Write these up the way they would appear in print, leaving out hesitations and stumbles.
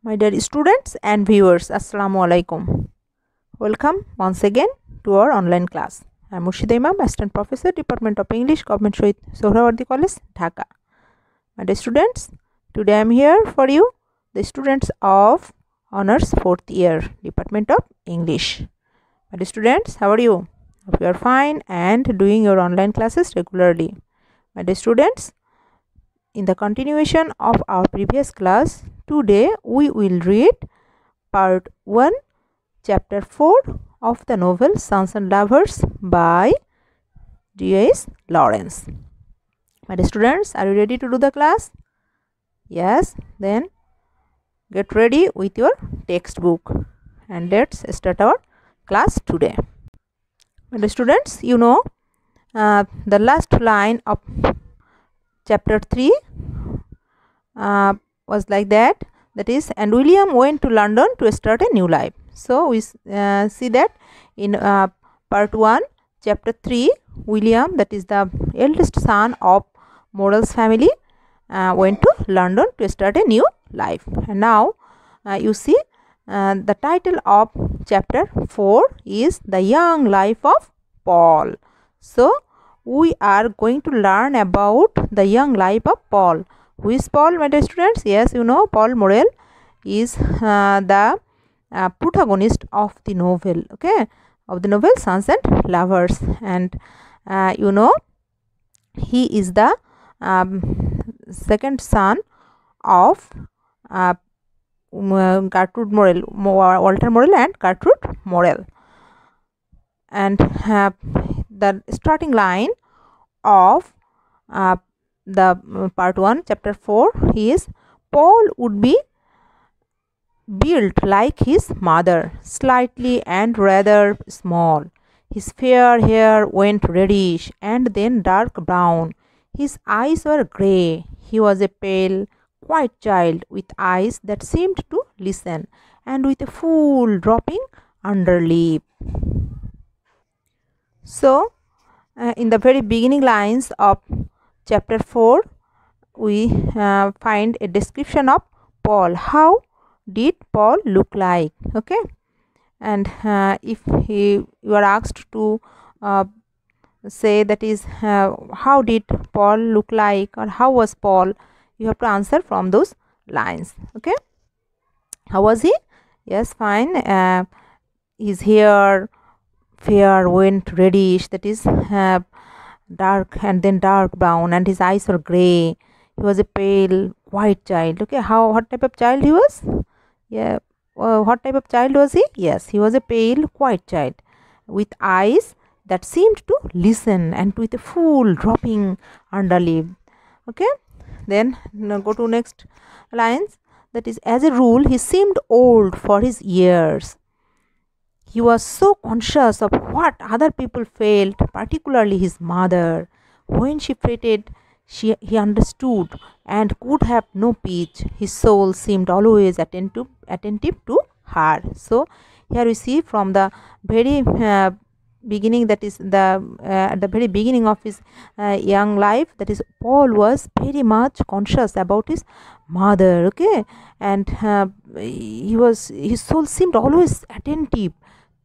My dear students and viewers, Assalamu alaikum. Welcome once again to our online class. I am Murshida Imam, Assistant Professor, Department of English, Govt Shahid, Suhrawardy College, Dhaka. My dear students, today I am here for you, the students of Honours 4th Year, Department of English. My dear students, how are you? Hope you are fine and doing your online classes regularly. My dear students, in the continuation of our previous class, today we will read part 1, chapter 4 of the novel Sons and Lovers by D.H.Lawrence. My dear students, are you ready to do the class? Yes, then get ready with your textbook and let's start our class today. My dear students, you know the last line of chapter 3 was like that is, and William went to London to start a new life. So we see that in part 1, chapter 3, William, that is the eldest son of Morrel's family, went to London to start a new life. And now you see the title of chapter 4 is The Young Life of Paul. So we are going to learn about the young life of Paul. Who is Paul, my dear students? Yes, you know, Paul Morrel is the protagonist of the novel, okay, of the novel Sons and Lovers. And you know, he is the second son of Gertrude Morrel, Walter Morrel and Gertrude Morrel. And the starting line of the part 1 chapter 4 is Paul would be built like his mother, slightly and rather small. His fair hair went reddish and then dark brown. His eyes were grey. He was a pale, quiet child with eyes that seemed to listen and with a full dropping underlip. So in the very beginning lines of chapter 4, we find a description of Paul. How did Paul look like? Okay, and if you are asked to say that is how did Paul look like or how was Paul, you have to answer from those lines. Okay, how was he? Yes, fine. His hair fair went reddish, that is dark and then dark brown, and his eyes were grey. He was a pale white child. Okay, what type of child he was? Yeah, what type of child was he? Yes, he was a pale white child with eyes that seemed to listen and with a full dropping underlip. Okay, then go to next lines, that is, as a rule he seemed old for his years. He was so conscious of what other people felt, particularly his mother. When she fretted, he understood and could have no peace. His soul seemed always attentive to her. So here we see from the very beginning, that is at the very beginning of his young life, that is Paul was very much conscious about his mother. Okay, and his soul seemed always attentive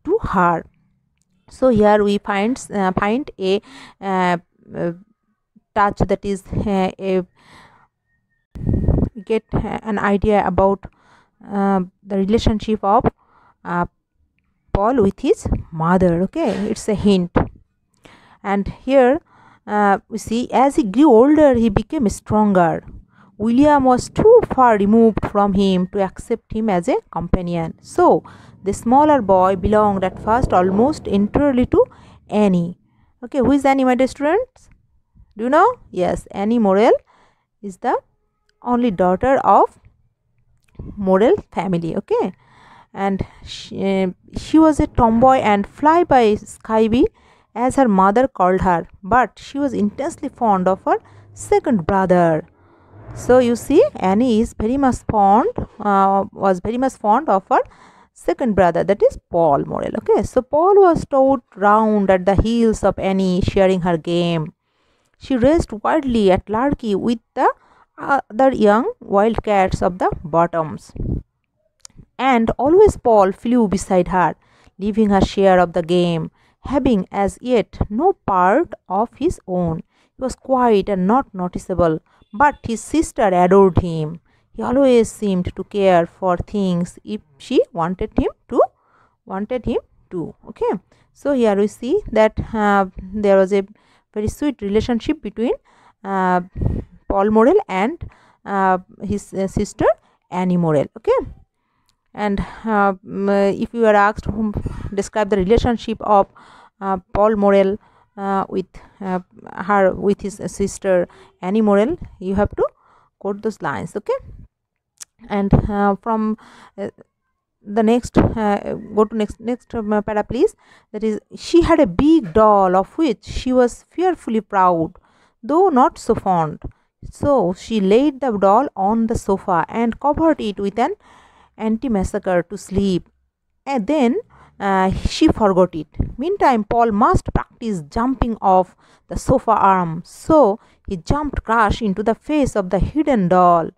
to her. So here we find a touch, that is get an idea about the relationship of Paul with his mother. Okay, it's a hint. And here we see as he grew older he became stronger. William was too far removed from him to accept him as a companion. So the smaller boy belonged at first almost entirely to Annie. Okay, who is Annie, my dear students? Do you know? Yes, Annie Morrel is the only daughter of Morrel family. Okay, and she was a tomboy and fly-by Skyby, as her mother called her, but she was intensely fond of her second brother. So you see, Annie is was very much fond of her second brother, that is Paul Morrel. Okay, so Paul was towed round at the heels of Annie, sharing her game. She raced wildly at larky with the other young wildcats of the bottoms. and always Paul flew beside her, leaving her share of the game, having as yet no part of his own. He was quiet and not noticeable, but his sister adored him. He always seemed to care for things if she wanted him to. Okay, so here we see that there was a very sweet relationship between Paul Morel and his sister Annie Morel. Okay, and if you are asked to describe the relationship of Paul Morel with his sister Annie Morel, you have to quote those lines. Okay, and from the next go to next para please. That is, she had a big doll of which she was fearfully proud, though not so fond. So she laid the doll on the sofa and covered it with an antimacassar to sleep, and then she forgot it. Meantime, Paul must practice jumping off the sofa arm, so he jumped crash into the face of the hidden doll.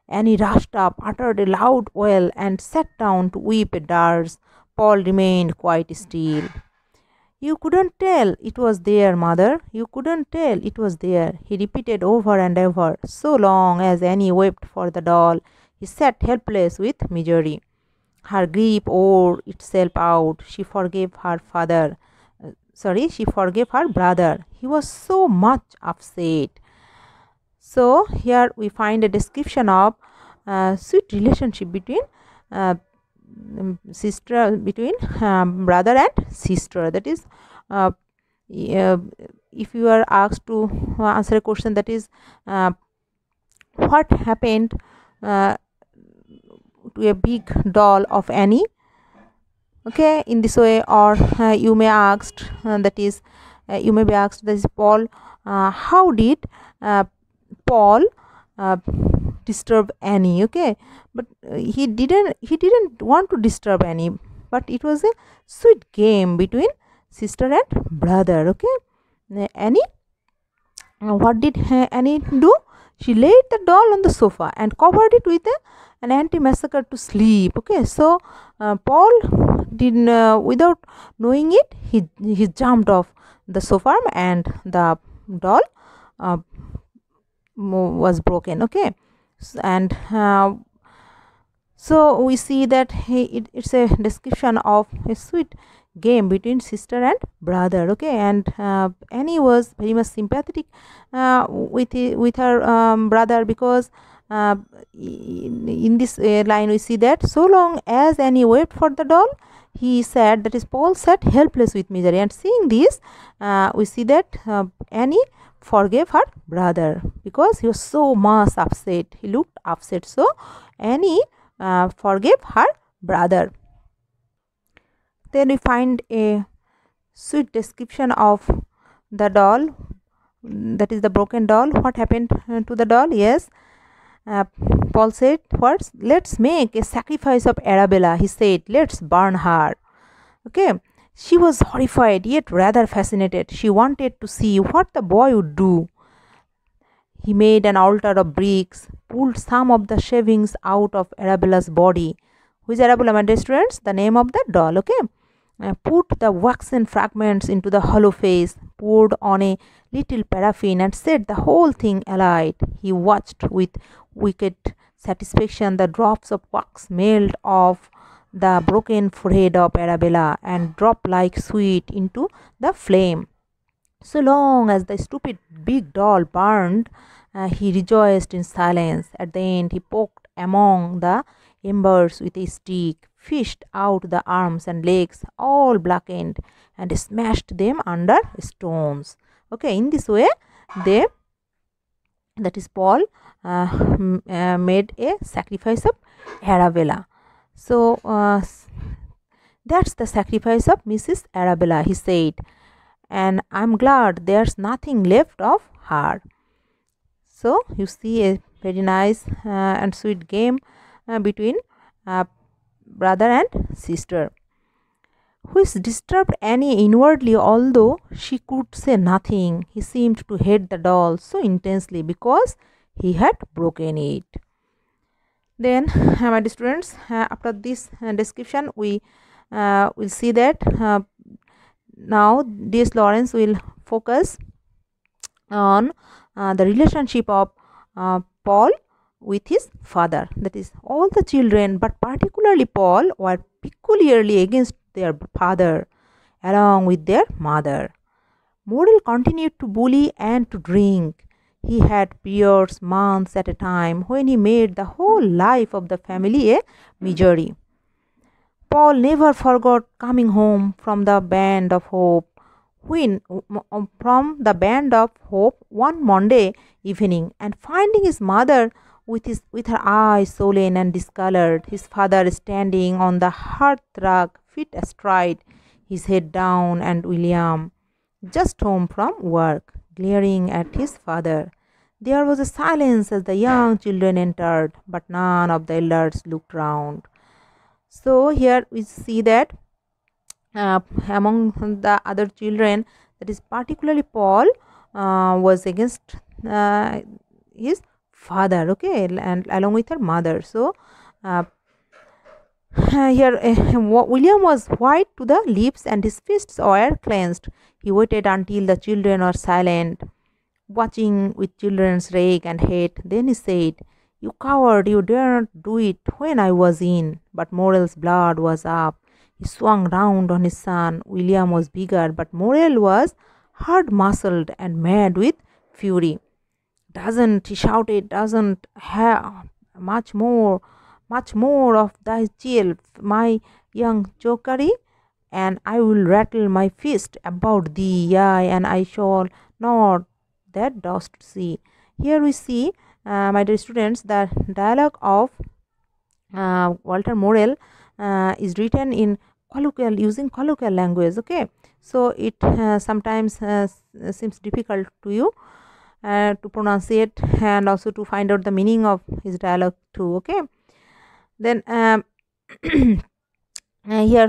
Annie rushed up, uttered a loud wail, and sat down to weep a dirge. Paul remained quite still. "You couldn't tell it was there, mother. You couldn't tell it was there," he repeated over and over. So long as Annie wept for the doll, he sat helpless with misery. Her grief wore itself out. She forgave her brother. He was so much upset. So here we find a description of sweet relationship between brother and sister. That is, if you are asked to answer a question, that is, what happened to a big doll of Annie? Okay, in this way, or you may asked you may be asked, that is, Paul, how did Paul disturb Annie? Okay, but he didn't want to disturb Annie, but it was a sweet game between sister and brother. Okay, Annie, what did Annie do? She laid the doll on the sofa and covered it with an antimacassar to sleep. Okay, so Paul didn't, without knowing it, he jumped off the sofa and the doll was broken. Okay, and so we see that it's a description of a sweet game between sister and brother. Okay, and Annie was very much sympathetic with her brother, because in this line we see that so long as Annie wept for the doll, he said, that is, Paul sat helpless with misery. And seeing this, we see that Annie forgave her brother because he was so much upset. He looked upset, so Annie forgave her brother. Then we find a sweet description of the doll, that is the broken doll. What happened to the doll? Yes, Paul said, "First, let's make a sacrifice of Arabella." He said, "Let's burn her." Okay, she was horrified yet rather fascinated. She wanted to see what the boy would do. He made an altar of bricks, pulled some of the shavings out of Arabella's body. Who is Arabella, my dear students? The name of the doll. Okay, put the waxen fragments into the hollow face, poured on a little paraffin, and set the whole thing alight. He watched with wicked satisfaction the drops of wax melt off the broken forehead of Arabella and drop like sweat into the flame. So long as the stupid big doll burned, he rejoiced in silence. At the end, he poked among the embers with a stick, fished out the arms and legs, all blackened, and smashed them under stones. Okay, in this way, that is, Paul made a sacrifice of Arabella. So that's the sacrifice of Mrs. Arabella, he said, and I'm glad there's nothing left of her. So you see a very nice and sweet game between brother and sister, which disturbed Annie inwardly, although she could say nothing. He seemed to hate the doll so intensely because he had broken it. Then my dear students, after this description we will see that now D.H.Lawrence will focus on the relationship of Paul with his father. That is, all the children, but particularly Paul, were peculiarly against their father along with their mother. Morel continued to bully and to drink. He had periods months at a time when he made the whole life of the family a misery. Paul never forgot coming home from the band of hope one Monday evening and finding his mother with her eyes swollen and discolored, his father standing on the hearthrug, feet astride, his head down, and William, just home from work, glaring at his father. There was a silence as the young children entered, but none of the elders looked round. So here we see that among the other children, that is particularly Paul was against his father, okay, and along with her mother. So here William was white to the lips and his fists were clenched. He waited until the children were silent, watching with children's rage and hate. Then he said, "You coward, you dared do it when I was in." But Morel's blood was up. He swung round on his son. William was bigger, but Morel was hard-muscled and mad with fury. "Doesn't," he shouted, "doesn't have much more of thy chill, my young chokery, and I will rattle my fist about thee, yea, and I shall not that dost see." Here we see, my dear students, the dialogue of Walter Morel is written in using colloquial language, okay. So it sometimes seems difficult to you to pronounce it and also to find out the meaning of his dialogue too, okay. Then here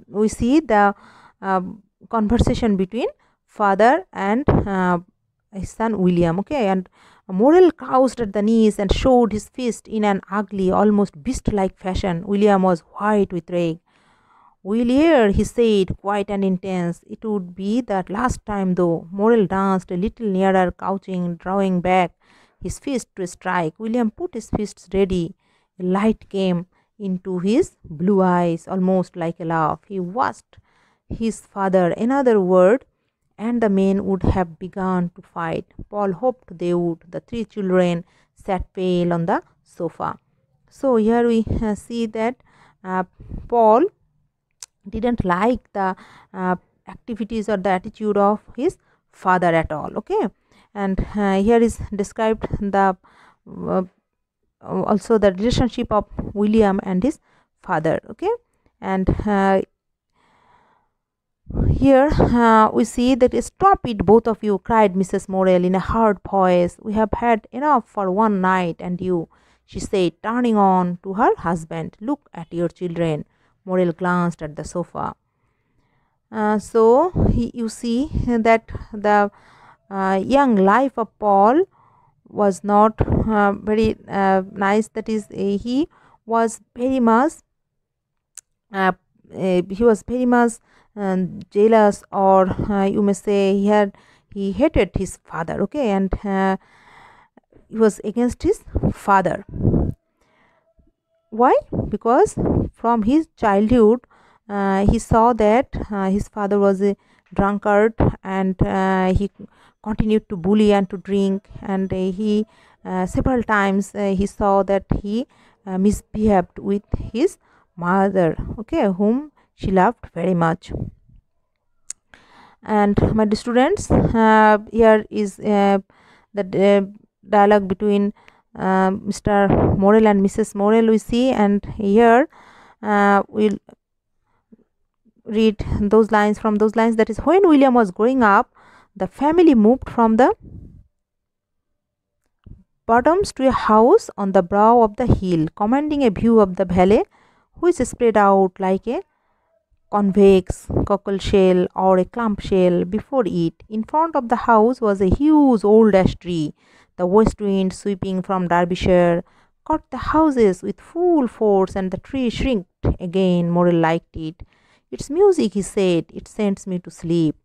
we see the conversation between father and his son William, okay, and Morel crouched at the knees and showed his fist in an ugly, almost beast-like fashion. William was white with rage. "Will hear," he said, quiet and intense. "It would be the last time, though." Morel danced a little nearer, couching, drawing back his fist to strike. William put his fists ready. A light came into his blue eyes, almost like a laugh. He watched his father. Another word, and the men would have begun to fight. Paul hoped they would. The three children sat pale on the sofa. So here we see that Paul didn't like the activities or the attitude of his father at all, okay. And here is described the also the relationship of William and his father, okay. And here we see that, "Stop it, both of you," cried Mrs. Morel in a hard voice. "We have had enough for one night, and you," she said, turning on to her husband, "look at your children." Morel glanced at the sofa. So you see that the young life of Paul was not very nice. That is, he was very much jealous, or you may say he hated his father, okay, and he was against his father. Why? Because from his childhood he saw that his father was a drunkard, and he continued to bully and to drink, and he several times he saw that he misbehaved with his mother, okay, whom she loved very much. And my dear students, here is the dialogue between Mr. Morel and Mrs. Morel we see, and here we'll read those lines from those lines. That is, "When William was growing up, the family moved from the bottoms to a house on the brow of the hill, commanding a view of the valley, which spread out like a convex cockle shell or a clump shell before it. In front of the house was a huge old ash tree. The west wind, sweeping from Derbyshire, caught the houses with full force, and the tree shrinked again. Morel liked it. "It's music," he said. "It sends me to sleep."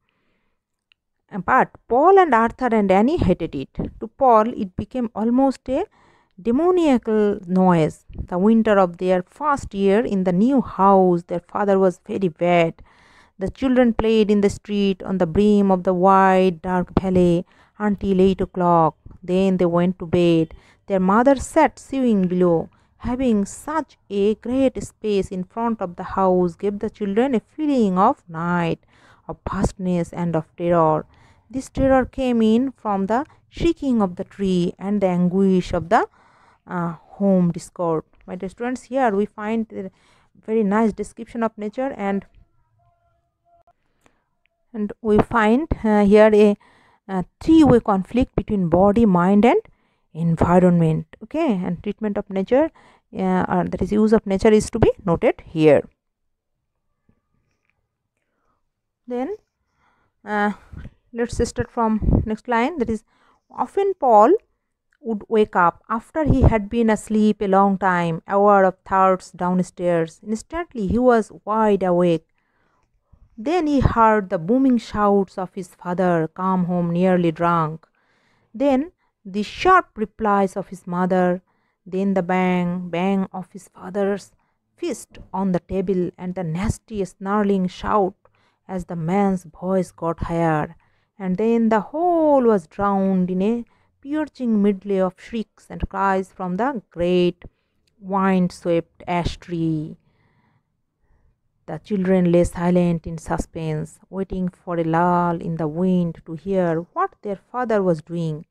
But Paul and Arthur and Annie hated it. To Paul, it became almost a demoniacal noise. The winter of their first year in the new house, their father was very wet. The children played in the street on the brim of the wide, dark valley until 8 o'clock. Then they went to bed. Their mother sat sewing below. Having such a great space in front of the house gave the children a feeling of night, of vastness, and of terror. This terror came in from the shrieking of the tree and the anguish of the home discord. My dear students, here we find a very nice description of nature, and we find here a three-way conflict between body, mind, and environment. Okay, and treatment of nature, that is use of nature, is to be noted here. Then let's start from next line. That is, often Paul would wake up after he had been asleep a long time, aware of thoughts downstairs. Instantly he was wide awake. Then he heard the booming shouts of his father come home nearly drunk. Then the sharp replies of his mother. Then the bang, bang of his father's fist on the table, and the nasty snarling shout as the man's voice got higher. And then the whole was drowned in a piercing medley of shrieks and cries from the great wind-swept ash tree. The children lay silent in suspense, waiting for a lull in the wind to hear what their father was doing.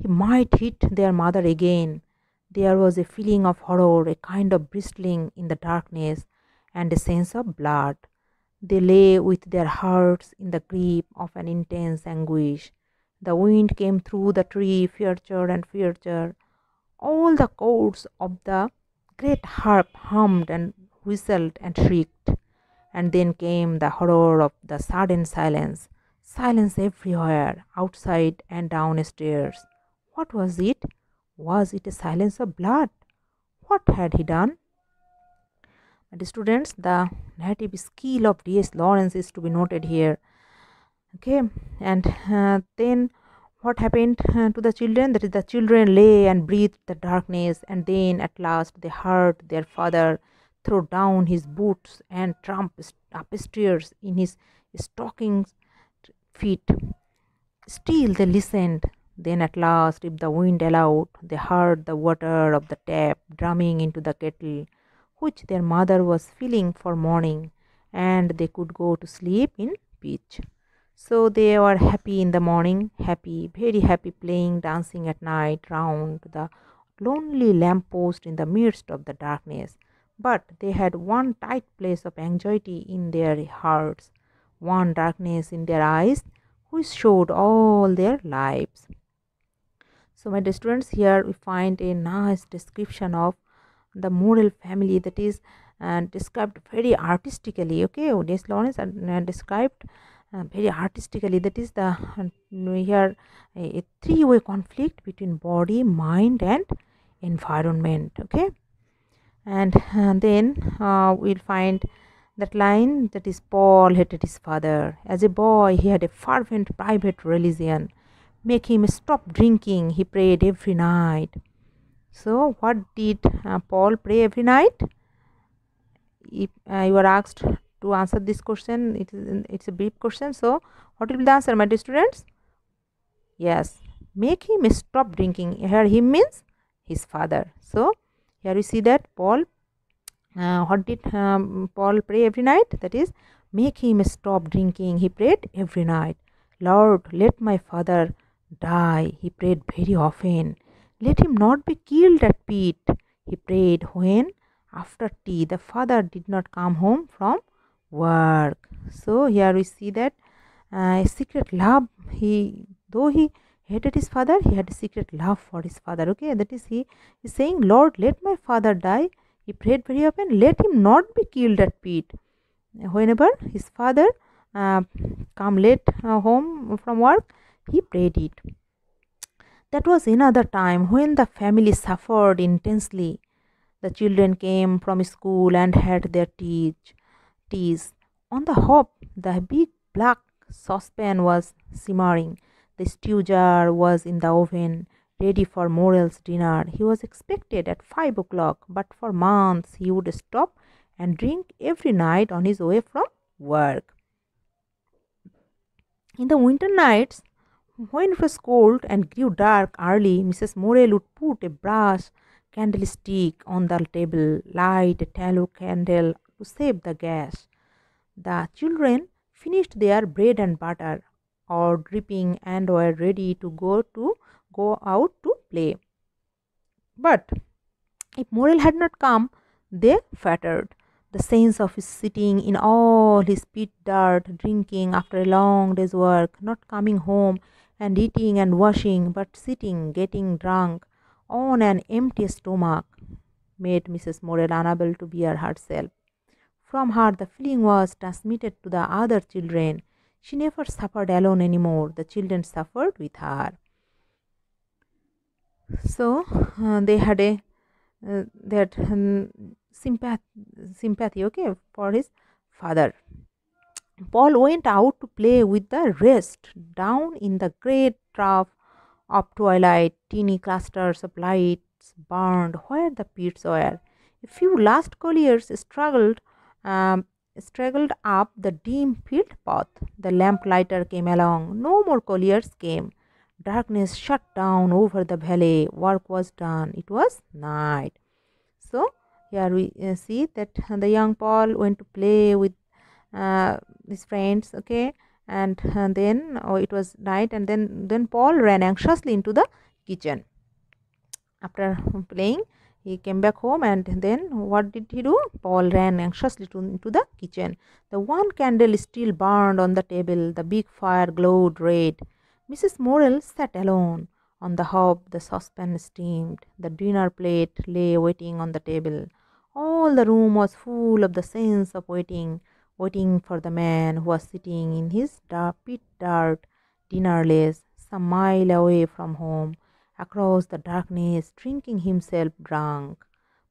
He might hit their mother again. There was a feeling of horror, a kind of bristling in the darkness, and a sense of blood. They lay with their hearts in the grip of an intense anguish. The wind came through the tree, fiercer and fiercer. All the chords of the great harp hummed and whistled and shrieked. And then came the horror of the sudden silence. Silence everywhere, outside and downstairs. What was it? Was it a silence of blood? What had he done? And students, the narrative skill of D.H.Lawrence is to be noted here. Okay, and then what happened to the children? That is, the children lay and breathed the darkness, and then at last they heard their father throw down his boots and tramp upstairs in his stocking feet. Still they listened. Then at last, if the wind allowed, they heard the water of the tap drumming into the kettle, which their mother was filling for morning, and they could go to sleep in peace. So they were happy in the morning, happy, very happy, playing, dancing at night round the lonely lamppost in the midst of the darkness. But they had one tight place of anxiety in their hearts, one darkness in their eyes, which showed all their lives. So my dear students, here we find a nice description of the Morel family, that is described very artistically. Okay, D.H.Lawrence described very artistically. That is the here a three-way conflict between body, mind, and environment. Okay, and then we'll find that line, that is, Paul hated his father. As a boy, he had a fervent private religion. Make him stop drinking, he prayed every night. So what did Paul pray every night? If you are asked to answer this question, it's a brief question. So what will be the answer, my dear students? Yes, make him stop drinking. Here him means his father. So here we see that Paul, what did Paul pray every night? That is, make him stop drinking, he prayed every night. Lord, let my father die, he prayed very often. Let him not be killed at pit, he prayed when after tea the father did not come home from work. So here we see that a secret love, though he hated his father, he had a secret love for his father. Okay, that is, he is saying, Lord, let my father die, he prayed very often. Let him not be killed at pit. Whenever his father come late home from work, he prayed it. That was another time when the family suffered intensely. The children came from school and had their teas. On the hob, the big black saucepan was simmering. The stew jar was in the oven, ready for Morel's dinner. He was expected at 5 o'clock, but for months he would stop and drink every night on his way from work. In the winter nights, when it was cold and grew dark early, Mrs. Morel would put a brass candlestick on the table, light a tallow candle to save the gas. The children finished their bread and butter, or dripping, and were ready to go out to play. But if Morel had not come, they fettered. The sense of his sitting in all his pit dirt, drinking after a long day's work, not coming home and eating and washing, but sitting, getting drunk on an empty stomach, made Mrs. Morel unable to bear herself. From her, the feeling was transmitted to the other children. She never suffered alone anymore. The children suffered with her. So they had a that sympathy, okay, for his father. Paul went out to play with the rest. Down in the great trough of twilight, teeny clusters of lights burned where the pits were. A few last colliers struggled up the dim field path. The lamplighter came along. No more colliers came. Darkness shut down over the valley. Work was done. It was night. So here we see that the young Paul went to play with his friends, okay, and then it was night, and then Paul ran anxiously into the kitchen. After playing, he came back home, and then what did he do? Paul ran anxiously into the kitchen. The one candle still burned on the table. The big fire glowed red. Mrs. Morel sat alone. On the hob, the saucepan steamed. The dinner plate lay waiting on the table. All the room was full of the sense of waiting for the man who was sitting in his pit dirt, dinnerless, some mile away from home, across the darkness, drinking himself drunk.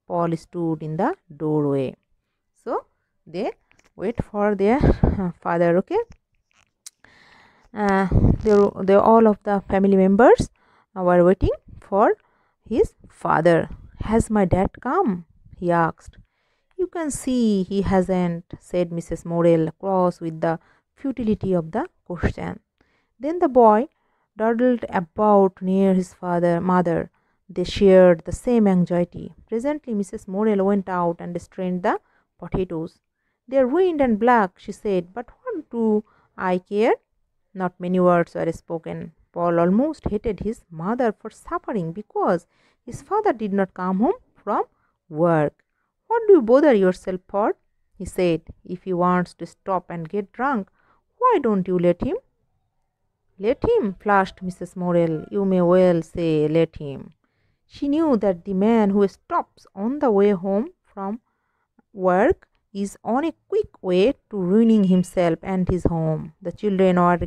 Paul stood in the doorway. So they wait for their father, okay. They all of the family members were waiting for his father. Has my dad come? He asked. You can see he hasn't, said Mrs. Morel, cross with the futility of the question. Then the boy dawdled about near his mother. They shared the same anxiety. Presently Mrs. Morel went out and strained the potatoes. They're ruined and black, she said, but what do I care? Not many words were spoken. Paul almost hated his mother for suffering because his father did not come home from work. What do you bother yourself for? He said. If he wants to stop and get drunk, why don't you let him? Let him, flashed Mrs. Morel. You may well say let him. She knew that the man who stops on the way home from work is on a quick way to ruining himself and his home. The children were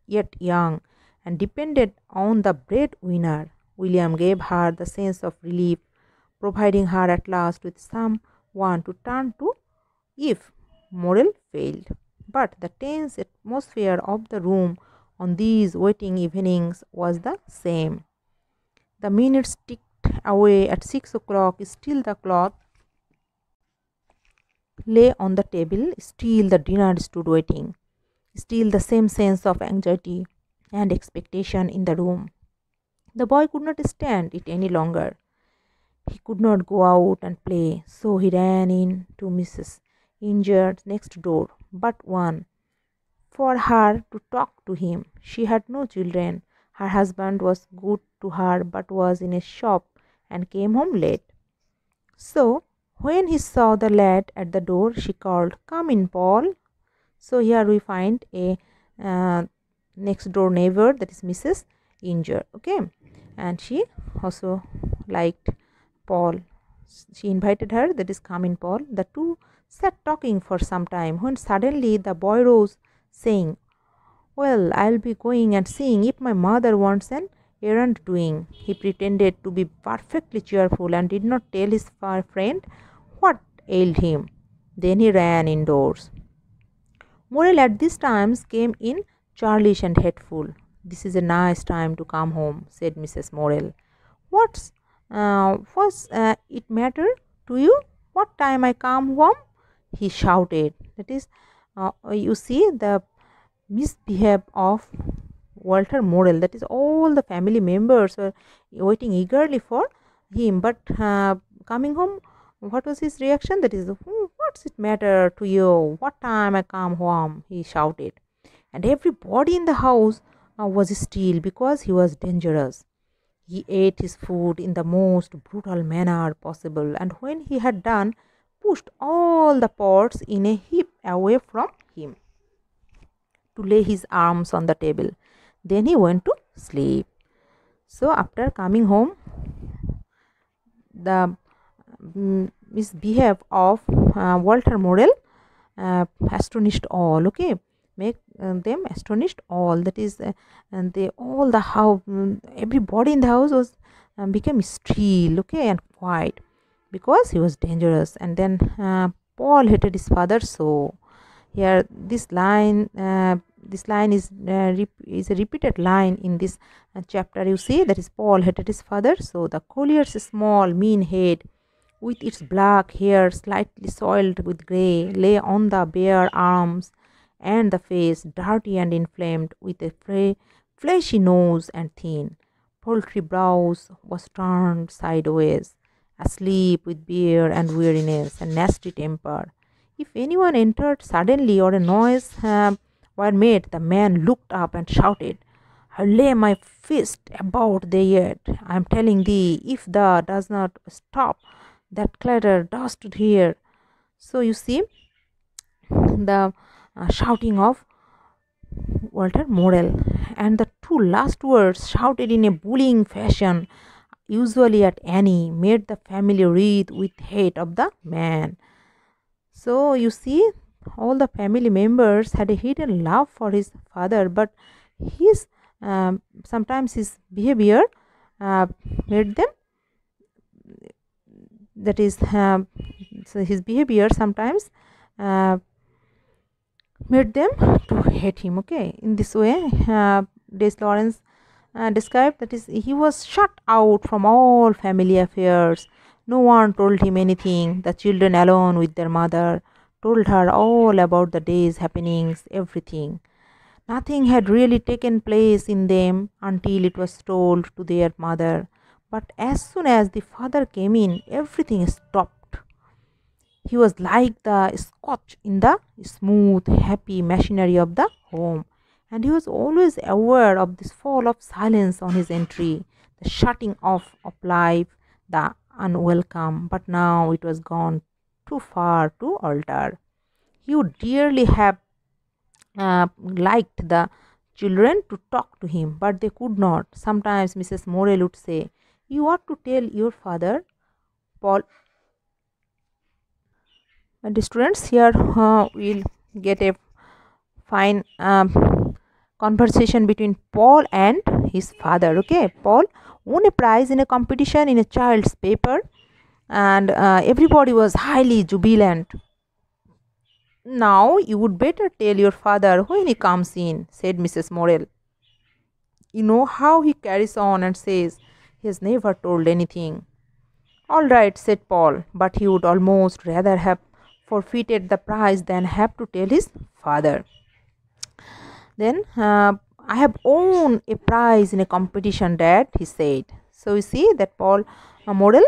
yet young and depended on the breadwinner. William gave her the sense of relief, providing her at last with someone to turn to if Morel failed. But the tense atmosphere of the room on these waiting evenings was the same. The minutes ticked away. At 6 o'clock, still the cloth lay on the table, still the dinner stood waiting, still the same sense of anxiety and expectation in the room. The boy could not stand it any longer. He could not go out and play, so he ran in to Mrs. Inger's next door, but one, for her to talk to him. She had no children. Her husband was good to her, but was in a shop and came home late. So when he saw the lad at the door, she called, "Come in, Paul." So here we find a next door neighbor, that is Mrs. Inger, okay, and she also liked Paul. She invited her, that is, "Come in, Paul." The two sat talking for some time, when suddenly the boy rose, saying, "Well, I'll be going and seeing if my mother wants an errand doing. He pretended to be perfectly cheerful and did not tell his friend what ailed him. Then he ran indoors. Morel at these times came in churlish and hateful. "This is a nice time to come home," said Mrs. Morel. What's it matter to you? What time I come home?" he shouted. That is, you see the misbehave of Walter Morel. That is, all the family members were waiting eagerly for him, but coming home, what was his reaction? That is, "What's it matter to you? What time I come home?" he shouted. And everybody in the house was still, because he was dangerous. He ate his food in the most brutal manner possible, and when he had done, pushed all the pots in a heap away from him to lay his arms on the table. Then he went to sleep. So after coming home, the misbehave of Walter Morel astonished all. Okay, make them astonished all. That is, and they all the house, everybody in the house was became still. Okay, and quiet, because he was dangerous. And then Paul hated his father so. Here, this line is a repeated line in this chapter. You see, that is, Paul hated his father so. The collier's small mean head, with its black hair slightly soiled with grey, lay on the bare arms, and the face, dirty and inflamed, with a fleshy nose and thin, poultry brows, was turned sideways, asleep with beer and weariness and nasty temper. If anyone entered suddenly, or a noise were made, the man looked up and shouted, "I'll lay my fist about thee yet. I am telling thee, if thou does not stop that clatter, dost hear." So you see the shouting of Walter Morel, and the two last words, shouted in a bullying fashion, usually at Annie, made the family writhe with hate of the man. So you see, all the family members had a hidden love for his father, but his sometimes his behavior made them, that is, so his behavior sometimes made them to hate him. Okay, in this way, D.H.Lawrence described, that is, he was shut out from all family affairs. No one told him anything. The children, alone with their mother, told her all about the day's happenings, everything. Nothing had really taken place in them until it was told to their mother. But as soon as the father came in, everything stopped. He was like the scotch in the smooth, happy machinery of the home, and he was always aware of this fall of silence on his entry, the shutting off of life, the unwelcome. But now it was gone too far to alter. He would dearly have liked the children to talk to him, but they could not. Sometimes Mrs. Morel would say, "You ought to tell your father, Paul." And the students, here will get a fine conversation between Paul and his father. Okay, Paul won a prize in a competition in a child's paper, and everybody was highly jubilant. "Now you would better tell your father when he comes in," said Mrs. Morel. "You know how he carries on and says he has never told anything." "All right," said Paul, but he would almost rather have forfeited the prize than have to tell his father. Then, "I have won a prize in a competition, Dad," he said. So you see that Paul Morel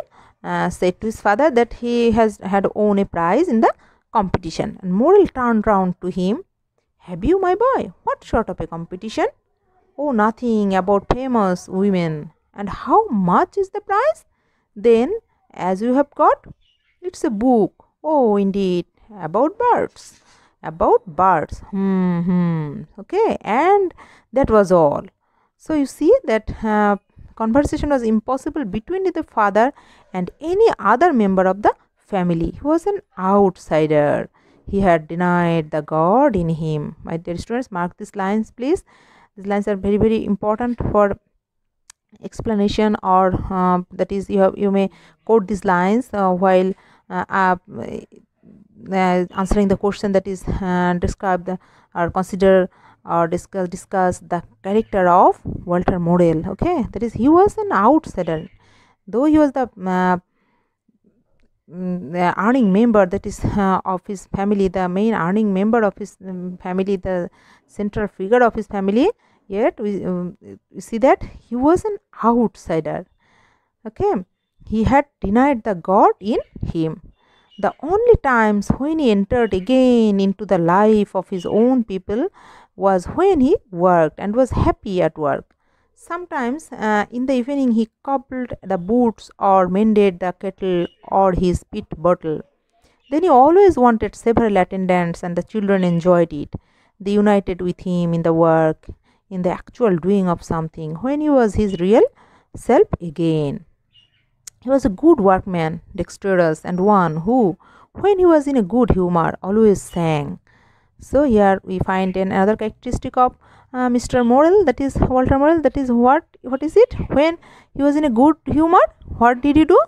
said to his father that he had won a prize in the competition. And Morel turned round to him. "Have you, my boy? What sort of a competition?" "Oh, nothing, about famous women." "And how much is the prize?" "Then, as you have got, it's a book." "Oh, indeed, about birds." "About birds. Okay, and that was all." So you see that conversation was impossible between the father and any other member of the family. He was an outsider. He had denied the God in him. My dear students, mark these lines, please. These lines are very, very important for explanation, or that is you may quote these lines while answering the question that is described or consider or discuss the character of Walter Morel. Okay, that is, he was an outsider, though he was the earning member, that is of his family, the main earning member of his family, the central figure of his family, yet we see that he was an outsider. Okay, he had denied the God in him. The only times when he entered again into the life of his own people was when he worked and was happy at work. Sometimes in the evening he cobbled the boots or mended the kettle or his pit bottle. Then he always wanted several attendants, and the children enjoyed it. They united with him in the work, in the actual doing of something, when he was his real self again. He was a good workman, dexterous, and one who, when he was in a good humor, always sang. So here we find another characteristic of Mr. Morel, that is Walter Morel. That is what is it? When he was in a good humor, what did he do?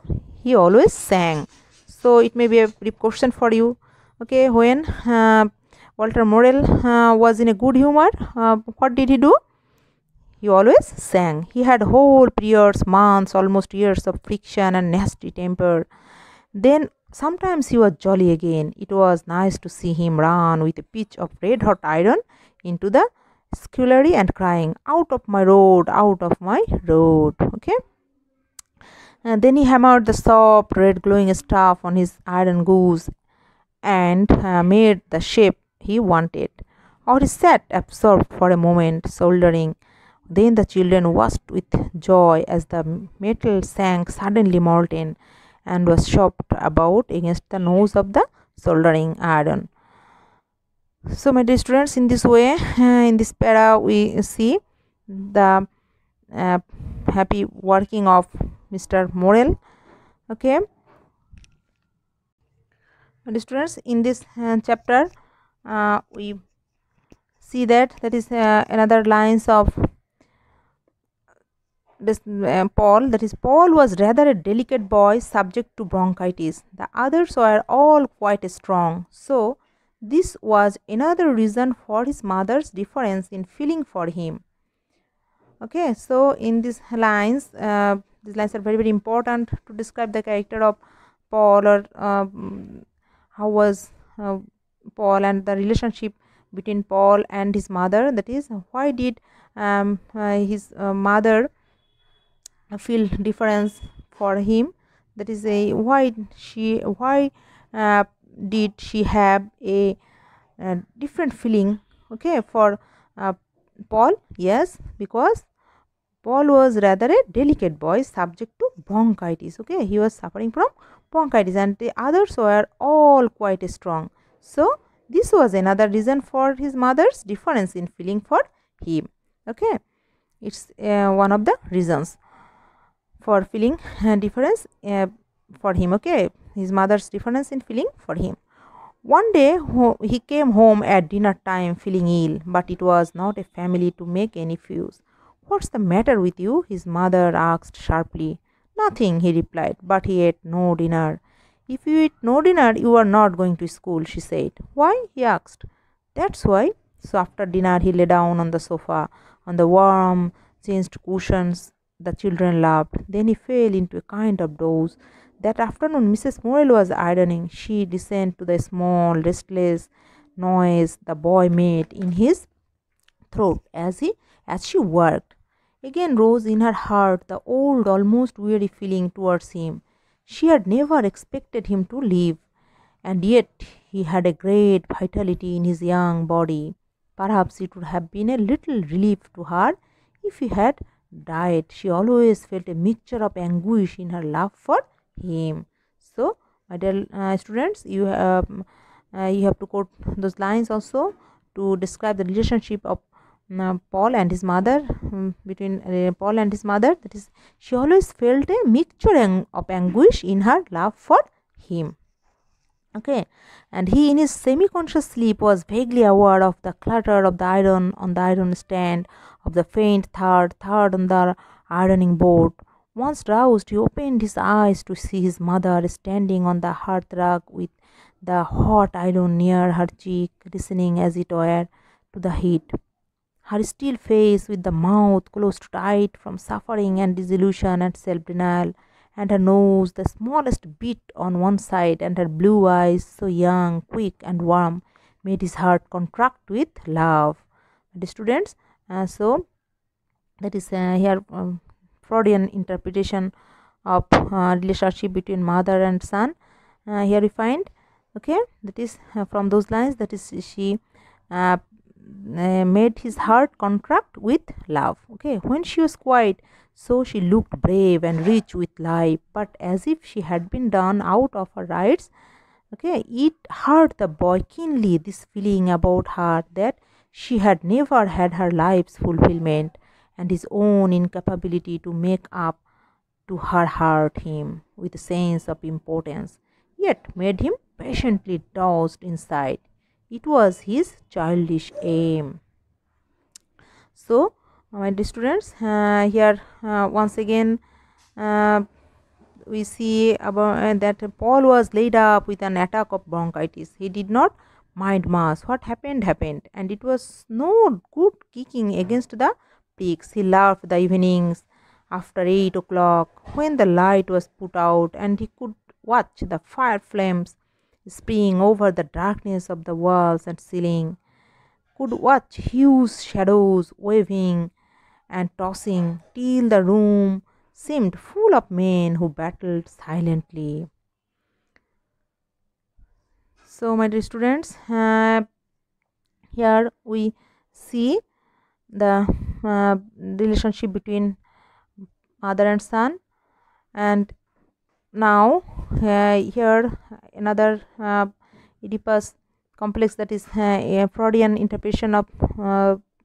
He always sang. So it may be a brief question for you. Okay, when Walter Morel was in a good humor, what did he do? He always sang. He had whole periods, months, almost years of friction and nasty temper. Then sometimes he was jolly again. It was nice to see him run with a pitch of red hot iron into the scullery and crying, "Out of my road, out of my road." Okay. And then he hammered the soft red glowing stuff on his iron goose and made the shape he wanted. Or he sat absorbed for a moment, soldering. Then the children watched with joy as the metal sank suddenly molten and was chopped about against the nose of the soldering iron. So, my dear students, in this way, in this para, we see the happy working of Mr. Morel. Okay, my dear students, in this chapter, we see that is another lines of this Paul, that is, Paul was rather a delicate boy subject to bronchitis. The others were all quite strong. So this was another reason for his mother's difference in feeling for him. Okay, so in these lines are very important to describe the character of Paul, or how was Paul and the relationship between Paul and his mother. That is, why did his mother feel difference for him? That is, why did she have a different feeling, okay, for Paul? Yes, because Paul was rather a delicate boy subject to bronchitis. Okay, he was suffering from bronchitis, and the others were all quite strong. So this was another reason for his mother's difference in feeling for him. Okay, it's one of the reasons for feeling difference for him. Okay, his mother's difference in feeling for him. One day he came home at dinner time feeling ill, but it was not a family to make any fuss. "What's the matter with you?" his mother asked sharply. "Nothing," he replied, "but he ate no dinner." "If you eat no dinner, you are not going to school," she said. "Why?" he asked. "That's why." So after dinner he lay down on the sofa, on the warm changed cushions. The children laughed. Then he fell into a kind of doze. That afternoon Mrs. Morel was ironing. She listened to the small restless noise the boy made in his throat as she worked. Again rose in her heart the old, almost weary feeling towards him. She had never expected him to live, and yet he had a great vitality in his young body. Perhaps it would have been a little relief to her if he had died. She always felt a mixture of anguish in her love for him. So, my dear students, you have to quote those lines also to describe the relationship of Paul and his mother, between Paul and his mother. That is, she always felt a mixture of anguish in her love for him. Okay, and he in his semi-conscious sleep was vaguely aware of the clatter of the iron on the iron stand, of the faint thud on the ironing board. Once roused, he opened his eyes to see his mother standing on the hearthrug with the hot iron near her cheek, listening as it were to the heat. Her still face, with the mouth closed tight from suffering and disillusion and self-denial, and her nose the smallest bit on one side, and her blue eyes, so young, quick, and warm, made his heart contract with love. The students, so that is here Freudian interpretation of relationship between mother and son. Here we find, okay, that is from those lines, that is she made his heart contract with love. Okay, when she was quiet, so she looked brave and rich with life, but as if she had been done out of her rights. Okay, it hurt the boy keenly, this feeling about her that she had never had her life's fulfillment, and his own incapability to make up to her hurt him with a sense of impotence, yet made him patiently tossed inside. It was his childish aim. So, my dear students, here once again we see about that Paul was laid up with an attack of bronchitis. He did not mind much. What happened happened, and it was no good kicking against the pricks. He loved the evenings after 8 o'clock, when the light was put out and he could watch the fire flames spraying over the darkness of the walls and ceiling, could watch huge shadows waving and tossing till the room seemed full of men who battled silently. So, my dear students, here we see the relationship between mother and son, and now here another Oedipus complex, that is a Freudian interpretation of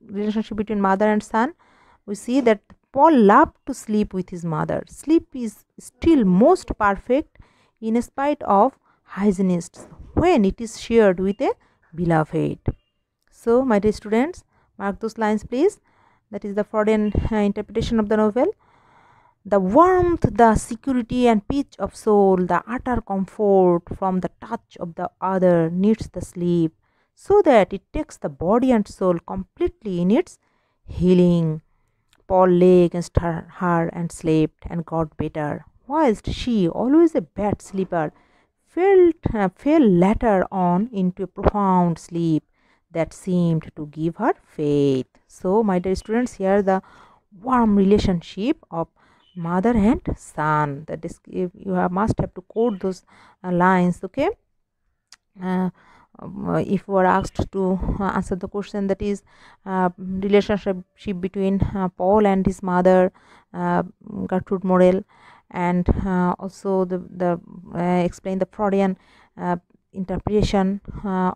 relationship between mother and son. We see that Paul loved to sleep with his mother. Sleep is still most perfect in spite of hygienists when it is shared with a beloved. So, my dear students, mark those lines please. That is the Freudian interpretation of the novel. The warmth, the security and peace of soul, the utter comfort from the touch of the other needs the sleep, so that it takes the body and soul completely in its healing. Paul lay against her and slept and got better, whilst she, always a bad sleeper, fell later on into a profound sleep that seemed to give her faith. So, my dear students, here the warm relationship of mother and son. That is, you must have to quote those lines. Okay, if you are asked to answer the question, that is relationship between Paul and his mother, Gertrude Morel, and also the explain the Freudian interpretation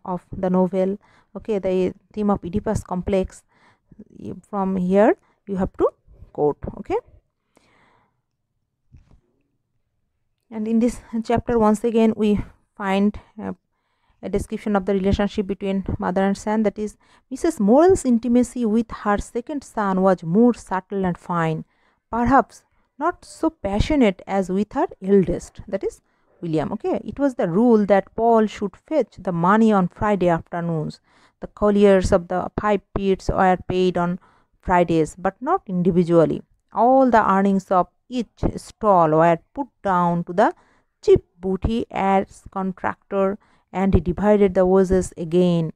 of the novel. Okay, the theme of Oedipus complex. From here you have to quote. Okay. And in this chapter, once again, we find a description of the relationship between mother and son. That is, Mrs. Morel's intimacy with her second son was more subtle and fine, perhaps not so passionate as with her eldest, that is William. Okay, it was the rule that Paul should fetch the money on Friday afternoons. The colliers of the 5 pits were paid on Fridays, but not individually. All the earnings of each stall were put down to the chief booty as contractor, and he divided the wages again,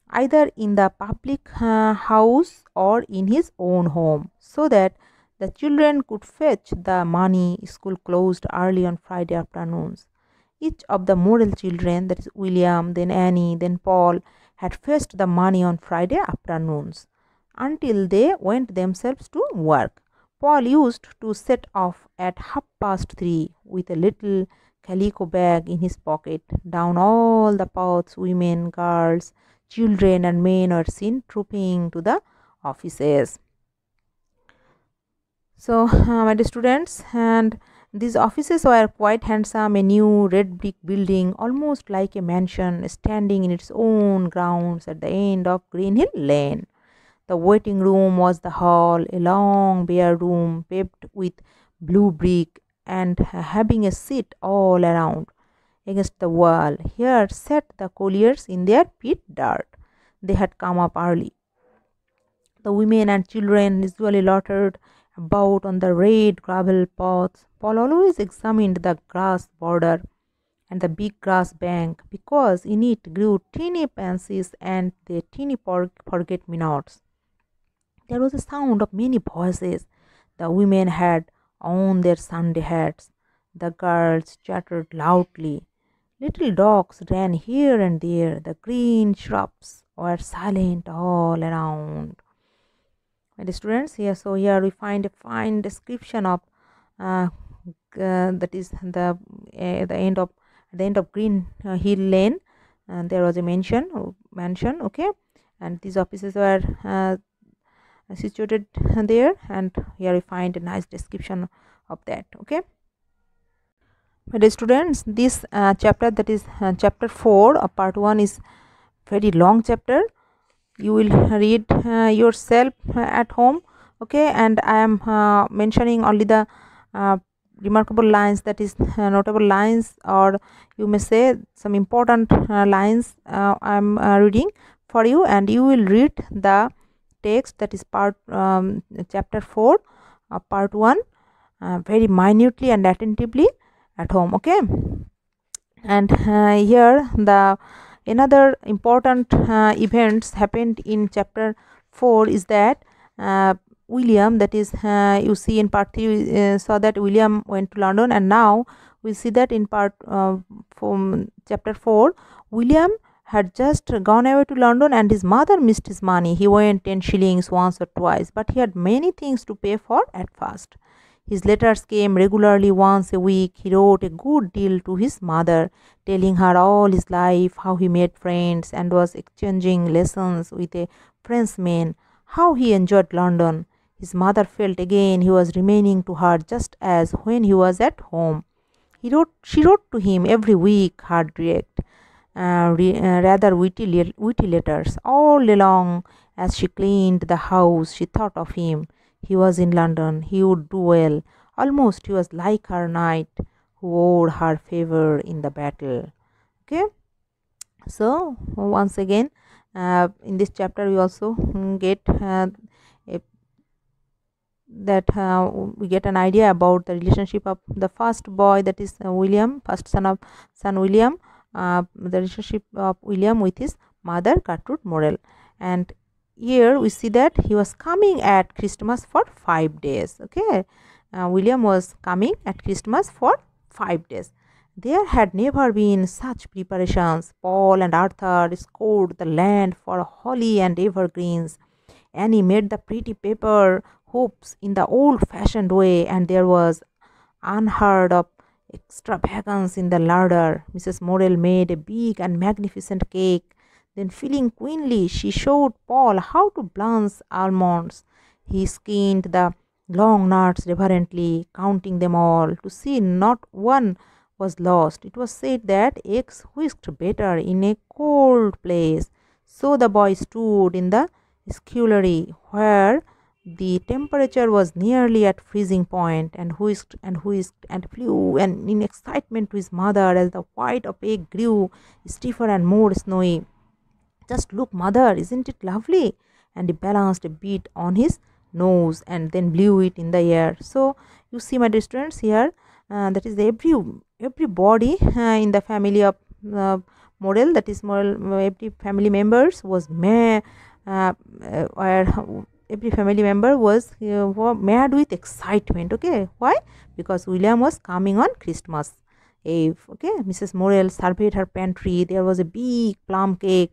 either in the public house or in his own home, so that the children could fetch the money. School closed early on Friday afternoons. Each of the Morel children, that is William, then Annie, then Paul, had fetched the money on Friday afternoons until they went themselves to work. Paul used to set off at 3:30 with a little calico bag in his pocket. Down all the paths, women, girls, children and men were seen trooping to the offices. So, my dear students, and these offices were quite handsome, a new red brick building, almost like a mansion, standing in its own grounds at the end of Greenhill Lane. The waiting room was the hall, a long bare room paved with blue brick and having a seat all around against the wall. Here sat the colliers in their pit dirt. They had come up early. The women and children usually loitered about on the red gravel paths. Paul always examined the grass border and the big grass bank, because in it grew teeny pansies and the teeny forget-me-nots. There was a sound of many voices. The women had on their Sunday hats. The girls chattered loudly. Little dogs ran here and there. The green shrubs were silent all around. And students, here we find a fine description of that is the end of Green Hill Lane. There was a mansion, okay, and these offices were situated there, and here we find a nice description of that. Okay, but students, this chapter, that is chapter 4 of part 1, is very long chapter. You will read yourself at home, okay, and I am mentioning only the remarkable lines, that is notable lines, or you may say some important lines I am reading for you, and you will read the text, that is part chapter 4 of part 1 very minutely and attentively at home, okay. And here the another important events happened in chapter 4 is that William, that is you see in part 3 saw that William went to London, and now we see that in part from chapter 4 William had just gone away to London and his mother missed his money. He went 10 shillings once or twice, but he had many things to pay for at first. His letters came regularly once a week. He wrote a good deal to his mother, telling her all his life, how he made friends and was exchanging lessons with a Frenchman, how he enjoyed London. His mother felt again he was remaining to her just as when he was at home. She wrote to him every week, her direct, rather witty letters. All along, as she cleaned the house, she thought of him. He was in London. He would do well. Almost he was like her knight who wore her favor in the battle. Okay. So once again, in this chapter we also get we get an idea about the relationship of the first boy, that is William, first son William, the relationship of William with his mother Gertrude Morel. And here we see that he was coming at Christmas for 5 days. Okay, William was coming at Christmas for 5 days. There had never been such preparations. Paul and Arthur scoured the land for holly and evergreens. Annie made the pretty paper hoops in the old-fashioned way, and there was unheard of extravagance in the larder. Mrs. Morel made a big and magnificent cake. Then, feeling queenly, she showed Paul how to blanch almonds. He skinned the long nuts reverently, counting them all, to see not one was lost. It was said that eggs whisked better in a cold place. So the boy stood in the scullery, where the temperature was nearly at freezing point, and whisked and flew and in excitement to his mother as the white of egg grew stiffer and more snowy. Just look, mother, isn't it lovely? And he balanced a bit on his nose and then blew it in the air. So you see, my dear students, here that is everybody in the family of Morel, that is Morel, every family members was every family member was mad with excitement. Okay, why? Because William was coming on Christmas Eve. Okay, Mrs. Morel surveyed her pantry. There was a big plum cake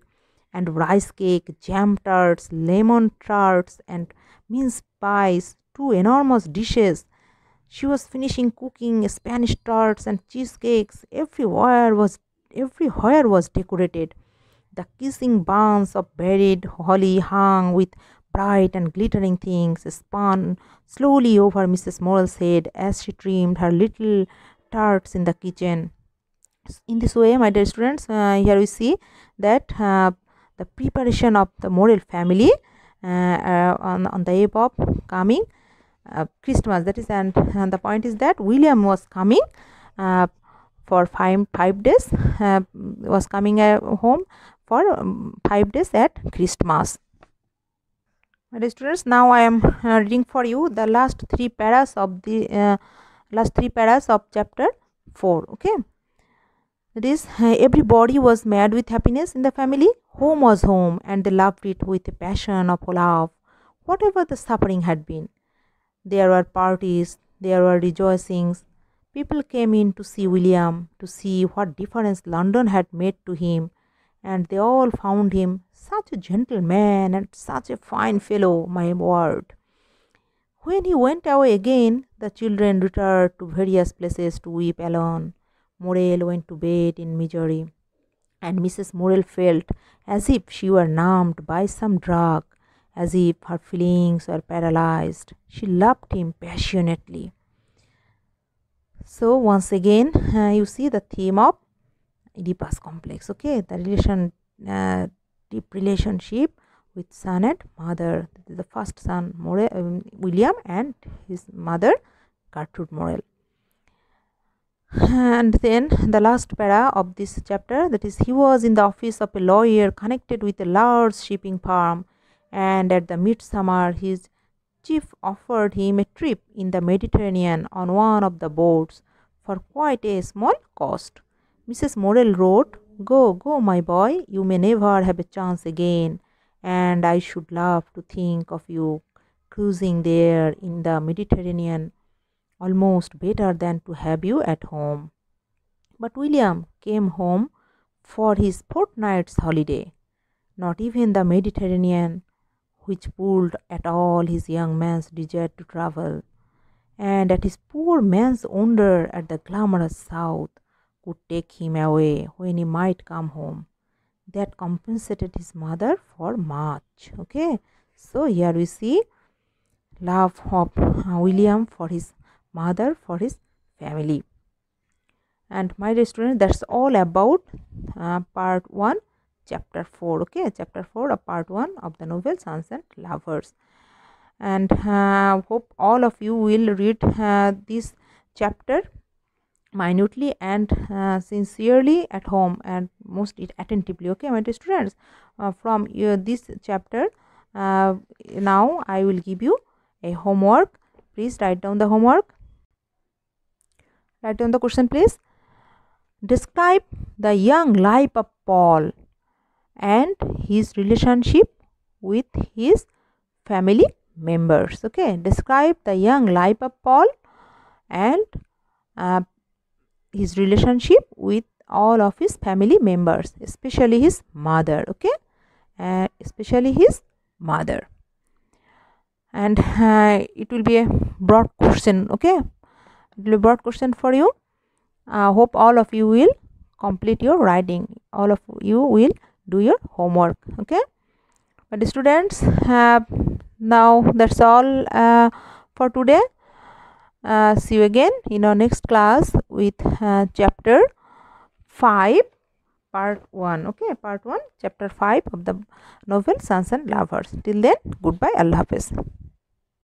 and rice cake, jam tarts, lemon tarts, and mince pies, 2 enormous dishes. She was finishing cooking Spanish tarts and cheesecakes. Everywhere was decorated. The kissing buns of berried holly hung with bright and glittering things spun slowly over Mrs. Morel's head as she trimmed her little tarts in the kitchen. In this way, my dear students, here we see that the preparation of the Morel family on the eve of coming Christmas. That is, and the point is that William was coming for five days, was coming home for 5 days at Christmas. My dear students, now I am reading for you the last three paras of chapter 4. Okay, that is, everybody was mad with happiness in the family. Home was home, and they loved it with a passion of love, whatever the suffering had been. There were parties, there were rejoicings. People came in to see William, to see what difference London had made to him, and they all found him such a gentleman and such a fine fellow, my word. When he went away again, the children retired to various places to weep alone. Morel went to bed in misery, and Mrs. Morel felt as if she were numbed by some drug, as if her feelings were paralyzed. She loved him passionately. So once again, you see the theme of Oedipus complex. Okay, the deep relationship with son and mother. This is the first son, William, and his mother, Gertrude Morel. And then the last para of this chapter, that is, he was in the office of a lawyer connected with a large shipping firm, and at the midsummer his chief offered him a trip in the Mediterranean on one of the boats for quite a small cost. Mrs. Morel wrote, "Go, go, my boy, you may never have a chance again, and I should love to think of you cruising there in the Mediterranean, almost better than to have you at home." But William came home for his fortnight's holiday. Not even the Mediterranean, which pulled at all his young man's desire to travel, and at his poor man's wonder at the glamorous south, could take him away when he might come home. That compensated his mother for much. Okay, so here we see love of William for his mother, for his family. And my dear students, that's all about part 1, chapter 4. Okay, chapter 4 of part 1 of the novel Sons and Lovers. And hope all of you will read this chapter minutely and sincerely at home, and most attentively. Okay, my dear students, from this chapter, now I will give you a homework. Please write down the homework. Write down the question, please. Describe the young life of Paul and his relationship with his family members. Okay, describe the young life of Paul and his relationship with all of his family members, especially his mother. Okay, especially his mother. And it will be a broad question. Okay, it will be a broad question for you. Hope all of you will complete your writing. All of you will do your homework. Okay, but the students, now that's all for today. See you again in our next class with chapter 5, part 1. Okay, part 1, chapter 5 of the novel Sons and Lovers. Till then, goodbye. Allah Hafiz.